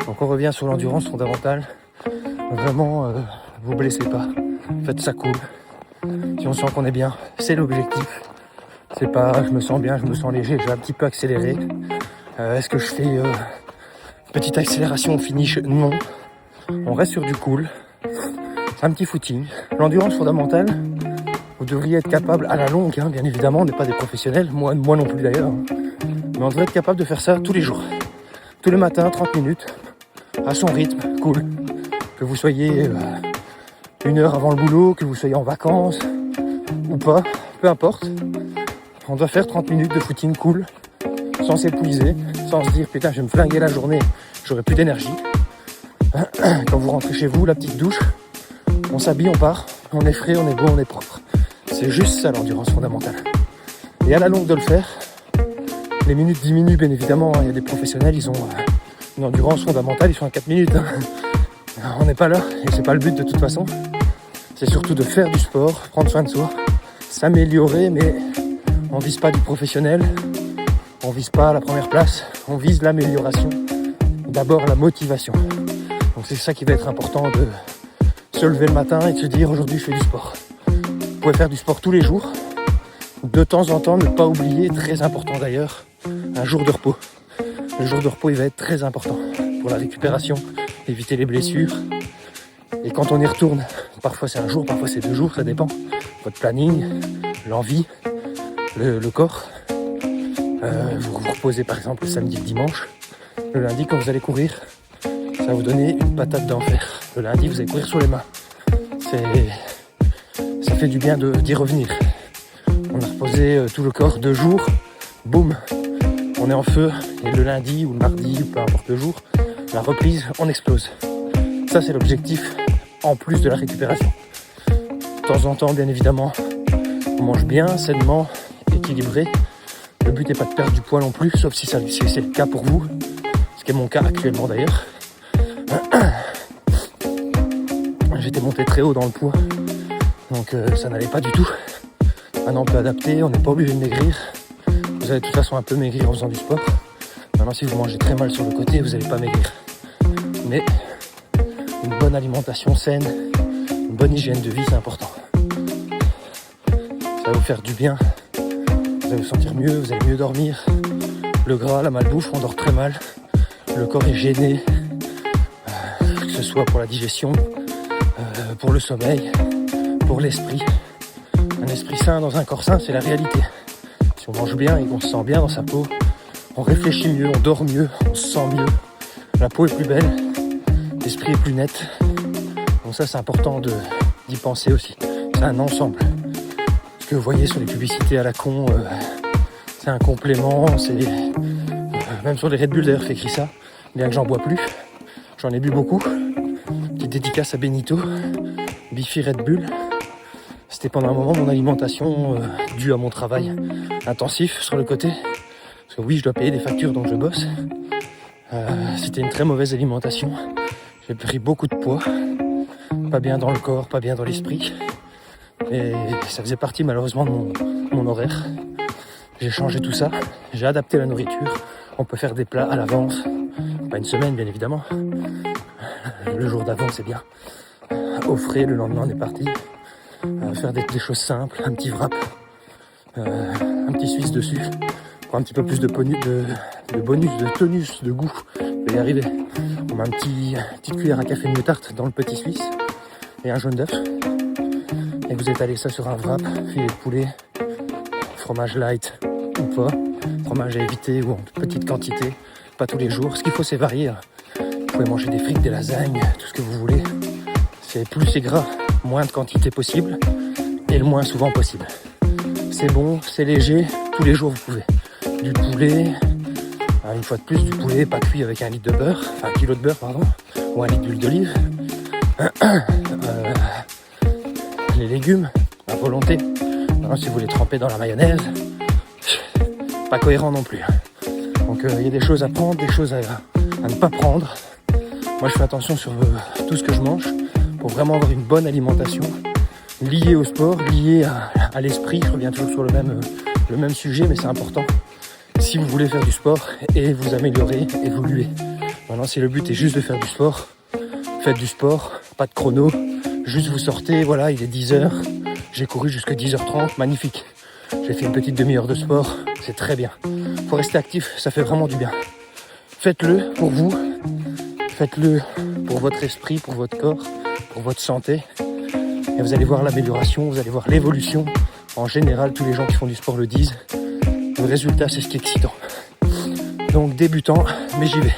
Donc on revient sur l'endurance fondamentale. Vraiment, vous blessez pas, faites ça cool. Si on sent qu'on est bien, c'est l'objectif. C'est pas je me sens bien, je me sens léger, je vais un petit peu accélérer. Est-ce que je fais une petite accélération au finish? Non. On reste sur du cool. C'est un petit footing. L'endurance fondamentale, vous devriez être capable à la longue, hein, bien évidemment, on n'est pas des professionnels, moi non plus d'ailleurs. Mais on devrait être capable de faire ça tous les jours. Tous les matins, 30 minutes, à son rythme, cool. Que vous soyez 1 heure avant le boulot, que vous soyez en vacances ou pas, peu importe. On doit faire 30 minutes de footing cool, sans s'épuiser, sans se dire putain je vais me flinguer la journée, j'aurai plus d'énergie. Quand vous rentrez chez vous, la petite douche, on s'habille, on part, on est frais, on est beau, on est propre. C'est juste ça l'endurance fondamentale. Et à la longue de le faire, les minutes diminuent bien évidemment, il y a des professionnels, ils ont une endurance fondamentale, ils sont à 4 minutes. On n'est pas là, et c'est pas le but de toute façon. C'est surtout de faire du sport, prendre soin de soi, s'améliorer, mais on vise pas du professionnel, on vise pas la première place, on vise l'amélioration. D'abord la motivation. Donc c'est ça qui va être important, de se lever le matin et de se dire aujourd'hui je fais du sport. Vous pouvez faire du sport tous les jours. De temps en temps, ne pas oublier, très important d'ailleurs, un jour de repos. Le jour de repos il va être très important pour la récupération, éviter les blessures. Et quand on y retourne, parfois c'est un jour, parfois c'est 2 jours, ça dépend. Votre planning, l'envie, le corps. Vous vous reposez par exemple le samedi, le dimanche. Le lundi, quand vous allez courir, ça va vous donner une patate d'enfer. Le lundi, vous allez courir sur les mains. Ça fait du bien d'y revenir. On a reposé tout le corps 2 jours, boum, on est en feu. Et le lundi ou le mardi, ou peu importe le jour, la reprise, on explose. Ça, c'est l'objectif en plus de la récupération. De temps en temps, bien évidemment, on mange bien, sainement, équilibré. Le but n'est pas de perdre du poids non plus, sauf si c'est le cas pour vous, ce qui est mon cas actuellement d'ailleurs. J'étais monté très haut dans le poids, donc ça n'allait pas du tout. Maintenant on peut adapter, on n'est pas obligé de maigrir. Vous allez de toute façon un peu maigrir en faisant du sport. Maintenant si vous mangez très mal sur le côté, vous n'allez pas maigrir. Mais une bonne alimentation saine, une bonne hygiène de vie, c'est important. Ça va vous faire du bien. Vous allez vous sentir mieux, vous allez mieux dormir. Le gras, la malbouffe, on dort très mal. Le corps est gêné, que ce soit pour la digestion, pour le sommeil, pour l'esprit. Un esprit sain dans un corps sain, c'est la réalité. Si on mange bien et qu'on se sent bien dans sa peau, on réfléchit mieux, on dort mieux, on se sent mieux. La peau est plus belle, l'esprit est plus net. Donc ça, c'est important d'y penser aussi. C'est un ensemble. Ce que vous voyez sur les publicités à la con, c'est un complément, c'est même sur les Red Bull d'ailleurs c'est écrit ça, bien que j'en bois plus, j'en ai bu beaucoup. Petite dédicace à Benito, Bifi Red Bull. C'était pendant un moment mon alimentation due à mon travail intensif sur le côté, parce que oui je dois payer des factures donc je bosse. C'était une très mauvaise alimentation, j'ai pris beaucoup de poids, pas bien dans le corps, pas bien dans l'esprit. Et ça faisait partie malheureusement de mon horaire. J'ai changé tout ça, j'ai adapté la nourriture. On peut faire des plats à l'avance, pas une semaine bien évidemment. Le jour d'avant c'est bien. Au frais, le lendemain on est parti. Faire des choses simples, un petit wrap, un petit suisse dessus, pour un petit peu plus de bonus, de tonus, de goût. Je vais y arriver. On met petite cuillère à café de moutarde dans le petit suisse et un jaune d'œuf. Et vous étalez ça sur un wrap, filet de poulet, fromage light ou pas, fromage à éviter ou en petite quantité, pas tous les jours. Ce qu'il faut c'est varier. Vous pouvez manger des frites, des lasagnes, tout ce que vous voulez. C'est plus c'est gras, moins de quantité possible et le moins souvent possible. C'est bon, c'est léger, tous les jours vous pouvez. Du poulet, une fois de plus du poulet pas cuit avec 1 litre de beurre, enfin 1 kilo de beurre pardon, ou 1 litre d'huile d'olive. Les légumes, à volonté. Alors, si vous les trempez dans la mayonnaise, pas cohérent non plus. Donc il y a des choses à prendre, des choses à ne pas prendre. Moi je fais attention sur tout ce que je mange pour vraiment avoir une bonne alimentation liée au sport, liée à l'esprit. Je reviens toujours sur le même sujet, mais c'est important. Si vous voulez faire du sport et vous améliorer, évoluer, Maintenant, si le but est juste de faire du sport, faites du sport, pas de chrono, juste vous sortez, voilà, il est 10h, j'ai couru jusqu'à 10h30, magnifique. J'ai fait une petite demi-heure de sport, c'est très bien. Faut rester actif, ça fait vraiment du bien. Faites-le pour vous, faites-le pour votre esprit, pour votre corps, pour votre santé. Et vous allez voir l'amélioration, vous allez voir l'évolution. En général, tous les gens qui font du sport le disent. Le résultat, c'est ce qui est excitant. Donc débutant, mais j'y vais.